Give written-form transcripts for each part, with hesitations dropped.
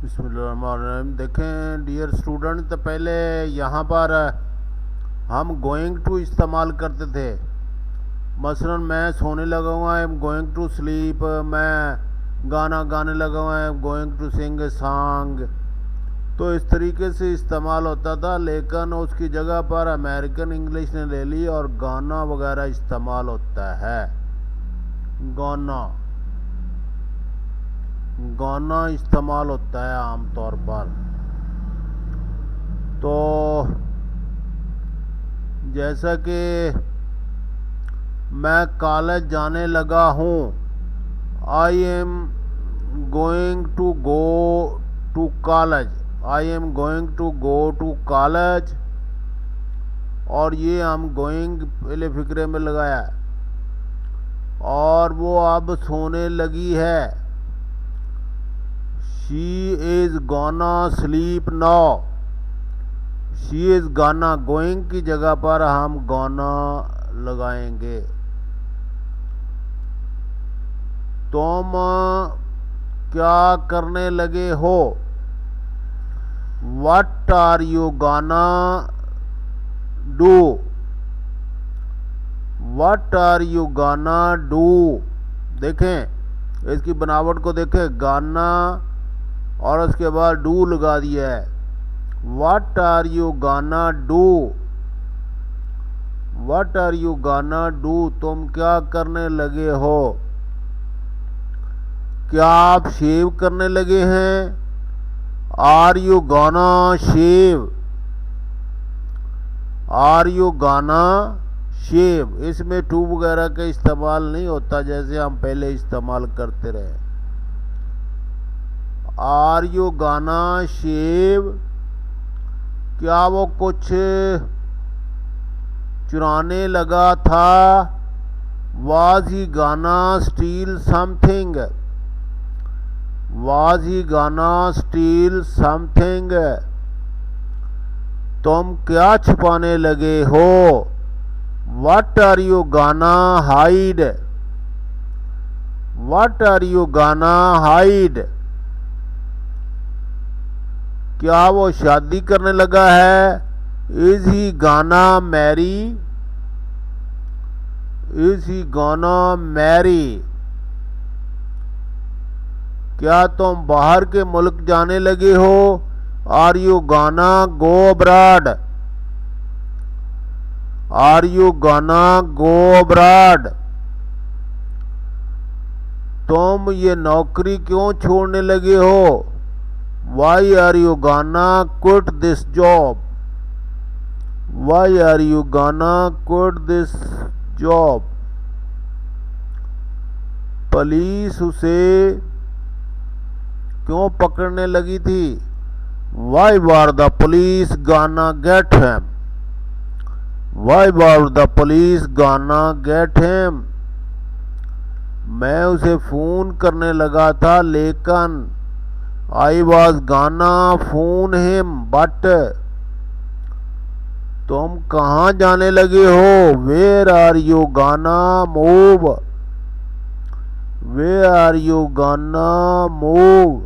बिस्मिल्लाहिर्रहमानिर्रहीम। देखें dear student, तो पहले यहाँ पर हम गोइंग टू इस्तेमाल करते थे। मसलन मैं सोने लगा हुआ I am going to sleep, मैं गाना गाने लगा हुआ I am going to sing a song. तो इस तरीके से इस्तेमाल होता था, लेकिन उसकी जगह पर अमेरिकन इंग्लिश ने ले ली और गाना वगैरह इस्तेमाल होता है। गाना गाना इस्तेमाल होता है आम तौर पर। तो जैसा कि मैं कॉलेज जाने लगा हूँ, I am going to go to college, I am going to go to college. और ये हम गोइंग पहले फिक्रे में लगाया है, और वो अब सोने लगी है। She is gonna sleep now, she is गाना। गोइंग की जगह पर हम गाना लगाएंगे। तुम क्या करने लगे हो? वट आर यू गाना डू, वट आर यू गाना डू। देखें इसकी बनावट को, देखें गाना और उसके बाद डू लगा दिया है। वट आर यू गाना डू, वट आर यू गाना डू। तुम क्या करने लगे हो? क्या आप शेव करने लगे हैं? आर यू गाना शेव, आर यू गाना शेव। इसमें टू वगैरह का इस्तेमाल नहीं होता जैसे हम पहले इस्तेमाल करते रहे। आर यू गाना शेव। क्या वो कुछ चुराने लगा था? वाज ही गाना स्टील समथिंग, वाज ही गाना स्टील समथिंग। तुम क्या छुपाने लगे हो? वट आर यू गाना हाइड, वट आर यू गाना हाइड। क्या वो शादी करने लगा है? इज ही गाना मैरी, इज ही गाना मैरी। क्या तुम बाहर के मुल्क जाने लगे हो? आर यू गाना गो अब्रॉड, आर यू गाना गो अब्रॉड। तुम ये नौकरी क्यों छोड़ने लगे हो? Why are you gonna quit this job, why are you gonna quit this job. Police उसे क्यों पकड़ने लगी थी? Why were the police gonna get him, why were the police gonna get him. मैं उसे फोन करने लगा था, लेकिन I was gonna phone him but. तुम कहाँ जाने लगे हो? Where are you gonna move, where are you gonna move.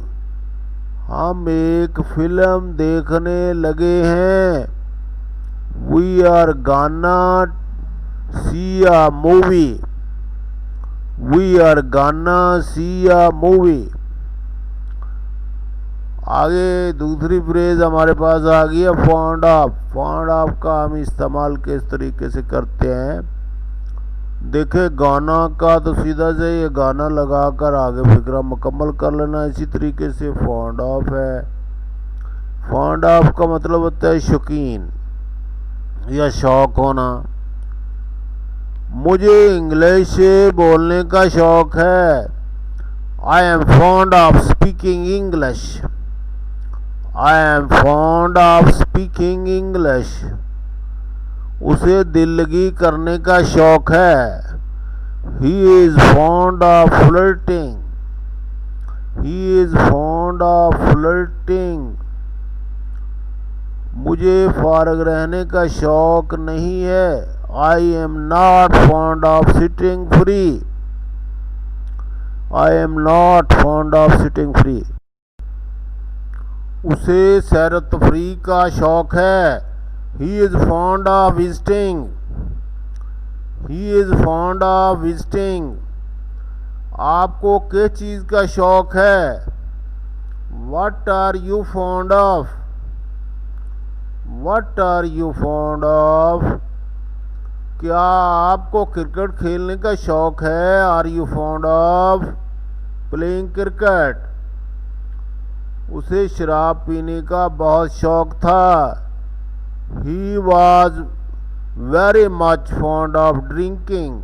हम एक फिल्म देखने लगे हैं। वी आर गाना सी अ मूवी, वी आर गाना सी अ मूवी। आगे दूसरी फ्रेज हमारे पास आ गई है फॉन्ड ऑफ। फॉन्ड ऑफ का हम इस्तेमाल किस तरीके से करते हैं? देखे गाना का तो सीधा से ये गाना लगाकर आगे फिक्रा मुकम्मल कर लेना। इसी तरीके से फॉन्ड ऑफ है। फॉन्ड ऑफ का मतलब होता है शौकीन या शौक होना। मुझे इंग्लिश बोलने का शौक है। I am fond of speaking English, I am fond of speaking English. उसे दिल लगी करने का शौक है। He is fond of flirting, he is fond of flirting. मुझे फारग रहने का शौक नहीं है। I am not fond of sitting free, I am not fond of sitting free. उसे सैर तफरी का शौक है। He is fond of visiting. He is fond of visiting. आपको किस चीज़ का शौक है? What are you fond of? What are you fond of? क्या आपको क्रिकेट खेलने का शौक है? Are you fond of playing cricket? उसे शराब पीने का बहुत शौक था। He was very much fond of drinking.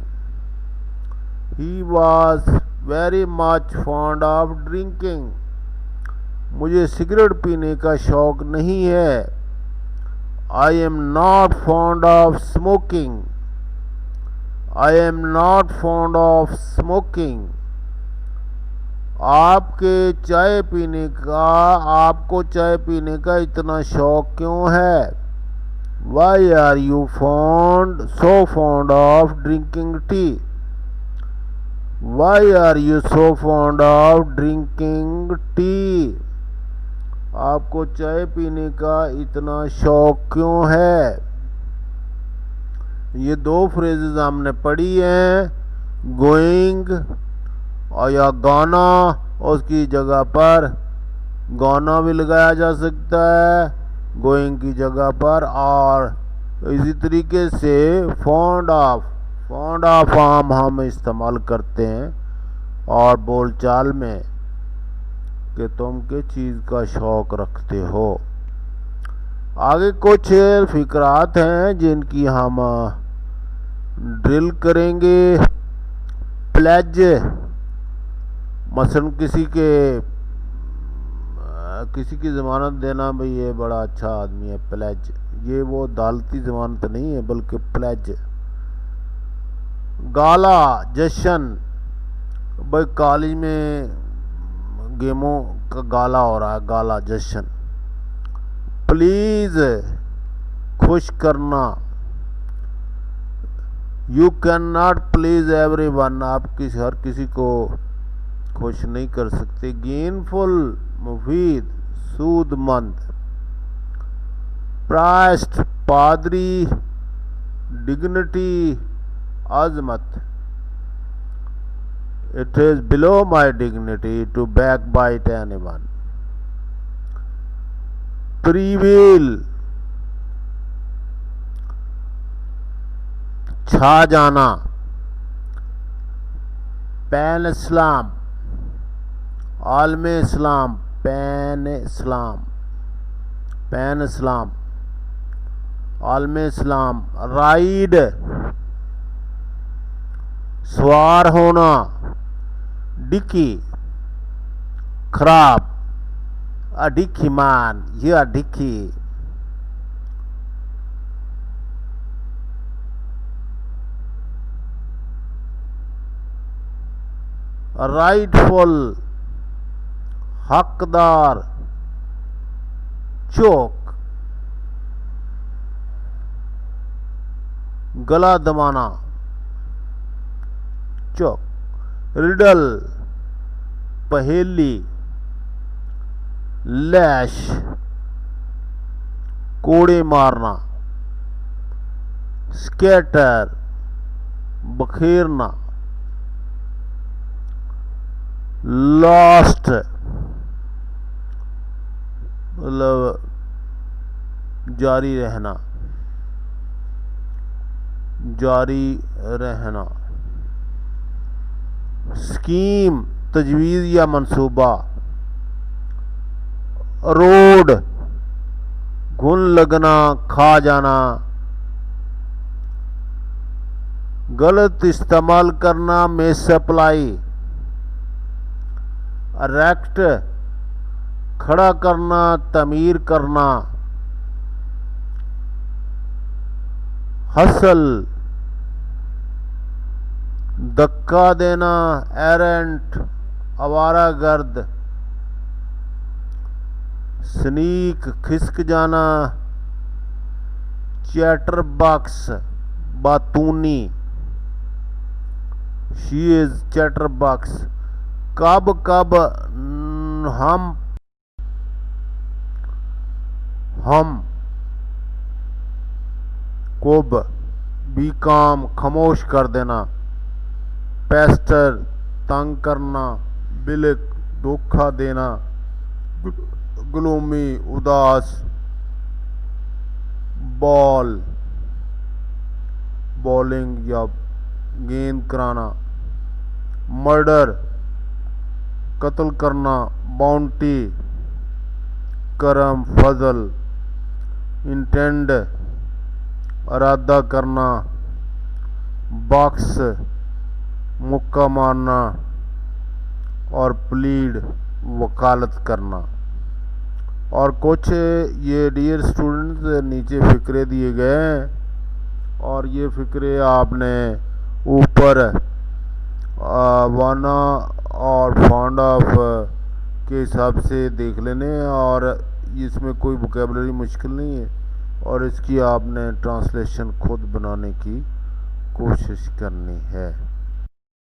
He was very much fond of drinking. मुझे सिगरेट पीने का शौक नहीं है। I am not fond of smoking. I am not fond of smoking. आपको चाय पीने का इतना शौक क्यों है? Why are you so fond of drinking tea? Why are you so fond of drinking tea? आपको चाय पीने का इतना शौक क्यों है? ये दो फ्रेजेस हमने पढ़ी हैं। गोइंग और या गाना, उसकी जगह पर गाना भी लगाया जा सकता है गोइंग की जगह पर। और इसी तरीके से फॉन्ड ऑफ हम इस्तेमाल करते हैं और बोलचाल में कि तुम किस चीज़ का शौक रखते हो। आगे कुछ फिक्रात हैं जिनकी हम ड्रिल करेंगे। प्लेज, मसलन किसी की ज़मानत देना, भाई ये बड़ा अच्छा आदमी है, प्लेज। ये वो अदालती ज़मानत नहीं है बल्कि प्लेज। गाला, जश्न, भाई कॉलेज में गेमों का गाला हो रहा है, गाला जश्न। प्लीज़, खुश करना। You can not please every one. आप हर किसी को खुश नहीं कर सकते। गेनफुल, मुफीद, सूदमंद। प्राइस्ट, पादरी, dignity, Azmat. It is below my dignity to backbite anyone. Prevail, छा जाना। पैन इस्लाम, आलमे इस्लाम, पैन इस्लाम, पैन इस्लाम, आलमे इस्लाम। राइड, सवार होना। डिक्की, खराब, a dicky man, you are dicky। Rightful, हकदार। चोक, गला दबाना, चोक। रिडल, पहेली। लैश, कोड़े मारना। स्कैटर, बखेरना। लॉस्ट, मतलब जारी रहना, जारी रहना। स्कीम, तजवीज़ या मंसूबा। रोड, घुन लगना, खा जाना। गलत इस्तेमाल करना, मिसअप्लाई। इरेक्ट, खड़ा करना, तमीर करना। हसल, धक्का देना। एरेंट, आवारागर्द। स्नीक, खिसक जाना। चैटरबॉक्स, बातूनी। She is chatterbox. कब कब हम हम को बी काम खामोश कर देना, पेस्टर तंग करना, बिलिक धोखा देना, ग्लूमी उदास, बॉल बॉलिंग या गेंद कराना, मर्डर कत्ल करना, बाउंटी करम फजल, इंटेंड इरादा करना, बॉक्स मुक्का मारना और प्लीड वकालत करना। और कुछ ये डियर स्टूडेंट्स नीचे फ़िक्रे दिए गए हैं और ये फ़िक्रे आपने ऊपर वाना और फाउंड ऑफ के हिसाब से देख लेने हैं और इसमें कोई वोकेबलरी मुश्किल नहीं है और इसकी आपने ट्रांसलेशन खुद बनाने की कोशिश करनी है।